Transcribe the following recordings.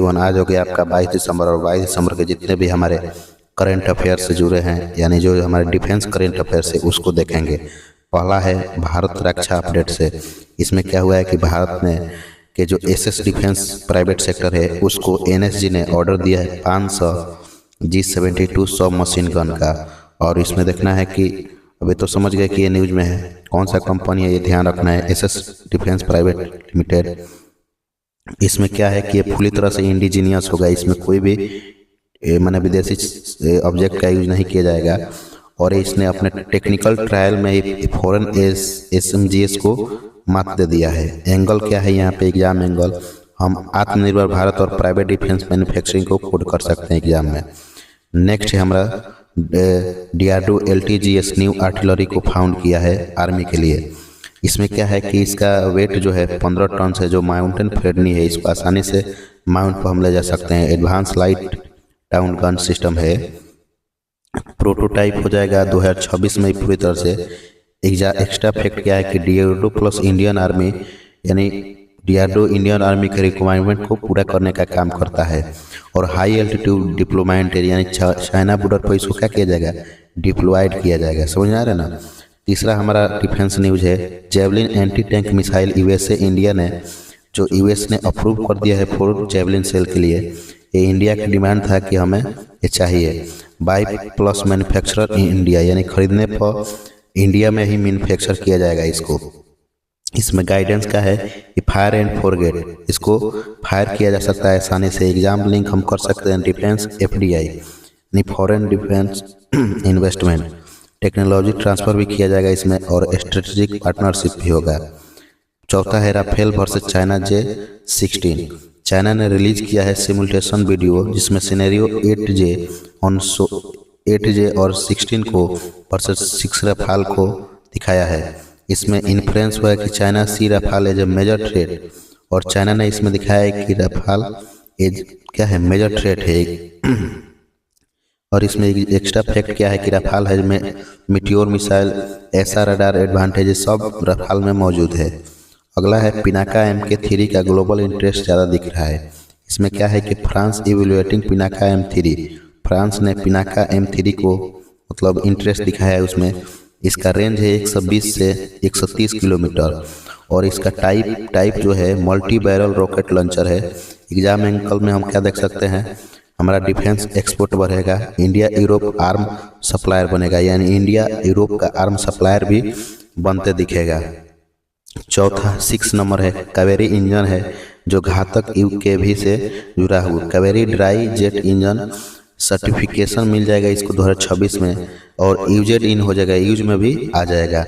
Everyone, आज हो गया आपका 22 दिसंबर और 22 दिसंबर के जितने भी हमारे करंट अफेयर से जुड़े हैं यानी जो हमारे डिफेंस करंट अफेयर से उसको देखेंगे। पहला है भारत रक्षा अपडेट से। इसमें क्या हुआ है कि भारत में के जो एसएस डिफेंस प्राइवेट सेक्टर है उसको एनएसजी ने ऑर्डर दिया है 500 G72 सब मशीन गन का। और इसमें देखना है कि अभी तो समझ गए कि ये न्यूज में है, कौन सा कंपनी है ये ध्यान रखना है, एसएस डिफेंस प्राइवेट लिमिटेड। इसमें क्या है कि ये पूरी तरह से इंडिजीनियस होगा, इसमें कोई भी माने विदेशी ऑब्जेक्ट का यूज नहीं किया जाएगा। और इसने अपने टेक्निकल ट्रायल में फॉरेन SMGS को मात दे दिया है। एंगल क्या है यहाँ पे, एग्जाम एंगल हम आत्मनिर्भर भारत और प्राइवेट डिफेंस मैन्युफैक्चरिंग को कोड कर सकते हैं एग्जाम में। नेक्स्ट है हमारा DRDO LTGS न्यू आर्टिलरी को फाउंड किया है आर्मी के लिए। इसमें क्या है कि इसका वेट जो है 15 टन से जो माउंटेन फ्रेंडली है, इसको आसानी से माउंट पर हम ले जा सकते हैं। Advance light down gun system है, प्रोटोटाइप हो जाएगा 2026 में पूरी तरह से। एक्स्ट्रा फैक्ट क्या है कि DRDO प्लस इंडियन आर्मी यानी DRDO इंडियन आर्मी के रिक्वायरमेंट को पूरा करने का काम करता है। और हाई एल्टीट्यूड डिप्लोयमेंट यानी चाइना बॉर्डर पर इसको क्या किया जाएगा, डिप्लॉयड किया जाएगा। समझ आ रहा है ना। तीसरा हमारा डिफेंस न्यूज है javelin anti tank missile USA India ने जो US ने अप्रूव कर दिया है 4 जेवलिन सेल के लिए। ये इंडिया की डिमांड था कि हमें ये चाहिए। By plus manufacturer in India यानी खरीदने पर इंडिया में ही मैन्युफैक्चर किया जाएगा इसको। इसमें गाइडेंस का है कि फायर एंड फॉरगेट, इसको फायर किया जा सकता है आसानी से। एग्जाम लिंक हम कर सकते हैं डिफेंस FDI यानी foreign defence investment. Technology transfer भी किया जाएगा इसमें और स्ट्रेटेजिक पार्टनरशिप भी होगा। चौथा है Rafale versus China J16। China ने रिलीज किया है सिमुलेशन वीडियो जिसमें सिनेरियो 8J और 16 को वर्सेस 6 राफेल को दिखाया है। इसमें इन्फ्लुएंस हुआ है कि China see Rafale as a major threat, और चाइना ने इसमें दिखाया है कि राफेल एज क्या है, मेजर थ्रेट है। और इसमें एक्स्ट्रा फैक्ट क्या है कि राफेल है में मिटियोर मिसाइल, ऐसा रडार एडवांटेज सब राफेल में मौजूद है। अगला है पिनाका MK3 का ग्लोबल इंटरेस्ट ज़्यादा दिख रहा है। इसमें क्या है कि France evaluating Pinaka M3, France ने पिनाका M3 को मतलब इंटरेस्ट दिखाया है उसमें। इसका रेंज है 120 से 130 किलोमीटर और इसका टाइप जो है मल्टी बैरल रॉकेट लॉन्चर है। एग्जाम एंगल में हम क्या देख सकते हैं, हमारा डिफेंस एक्सपोर्ट बढ़ेगा, इंडिया यूरोप आर्म सप्लायर बनेगा यानी इंडिया यूरोप का आर्म सप्लायर भी बनते दिखेगा। चौथा 6 नंबर है कावेरी इंजन है जो घातक UKV से जुड़ा हुआ। Kaveri dry jet engine certification मिल जाएगा इसको 2026 में और यूजेड इन हो जाएगा, यूज में भी आ जाएगा।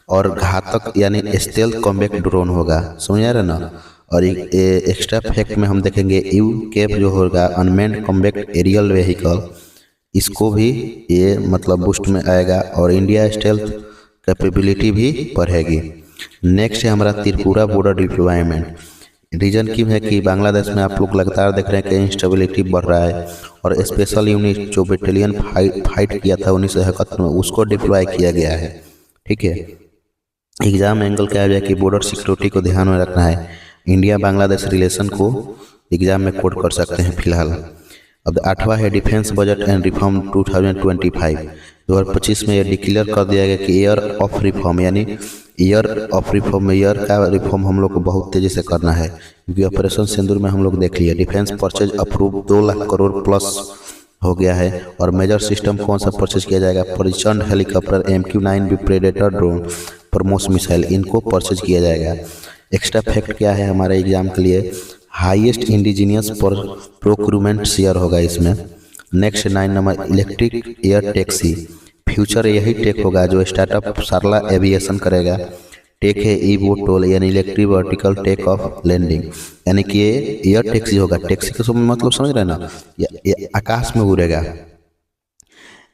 और घातक यानी स्टेल्थ कॉम्बैट ड्रोन होगा। समझ आ रहा है ना। और एक्स्ट्रा फैक्ट में हम देखेंगे UCAV जो होगा अनमैन्ड कॉम्बैट एरियल व्हीकल, इसको भी ये मतलब बूस्ट में आएगा और इंडिया स्टेल्थ कैपेबिलिटी भी बढ़ेगी। नेक्स्ट है हमारा त्रिपुरा बॉर्डर डिप्लॉयमेंट। रीजन क्यों है कि बांग्लादेश में आप लोग लगातार देख रहे हैं कि इंस्टेबिलिटी बढ़ रहा है और स्पेशल यूनिट जो बटालियन फाइट किया था 1971 में उसको डिप्लॉय किया गया है। ठीक है। एग्जाम एंगल क्या है कि बॉर्डर सिक्योरिटी को ध्यान में रखना है। इंडिया बांग्लादेश रिलेशन को एग्जाम में कोड कर सकते हैं फिलहाल। अब 8वां है डिफेंस बजट एंड रिफॉर्म 2025 में यह डिक्लेयर कर दिया गया कि ईयर ऑफ रिफॉर्म यानी ईयर का रिफॉर्म हम लोग को बहुत तेजी से करना है क्योंकि ऑपरेशन सिंदूर में हम लोग देख लिए defence purchase approve 2 lakh crore plus हो गया है। और मेजर सिस्टम कौन सा परचेज किया जाएगा, प्रचंड हेलीकॉप्टर MQ-9 भी प्रेडेटर ड्रोन ब्रह्मोस मिसाइल इनको परचेज किया जाएगा। एक्स्ट्रा फैक्ट क्या है हमारे एग्जाम के लिए, हाईएस्ट इंडिजीनियस प्रोक्यूरमेंट शेयर होगा इसमें। Next 9 number electric air taxi, future यही टेक होगा जो स्टार्टअप सारला एविएशन करेगा। टेक है eVTOL यानी electric vertical take off landing यानी कि ये एयर टैक्सी होगा। टैक्सी का मतलब समझ रहे हैं ना, ये आकाश में उड़ेगा।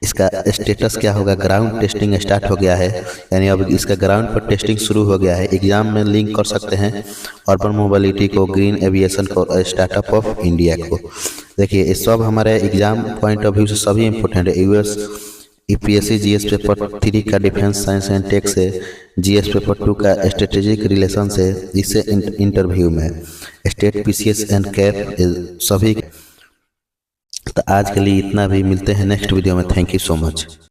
इसका स्टेटस क्या होगा, ग्राउंड टेस्टिंग स्टार्ट हो गया है यानी अब इसका ग्राउंड पर टेस्टिंग शुरू हो गया है। एग्जाम में लिंक कर सकते हैं अर्बन मोबिलिटी को, ग्रीन एविएशन को, स्टार्टअप ऑफ इंडिया को। देखिए ये सब हमारे एग्जाम पॉइंट ऑफ व्यू से सभी इंपॉर्टेंट है। यूपीएससी जीएस पेपर 3 का डिफेंस साइंस एंड टेक से, जीएस पेपर 2 का स्ट्रेटेजिक रिलेशन से, इससे इंटरव्यू में स्टेट पीसीएस एंड कैप सभी। तो आज के लिए इतना भी, मिलते हैं नेक्स्ट वीडियो में। Thank you so much.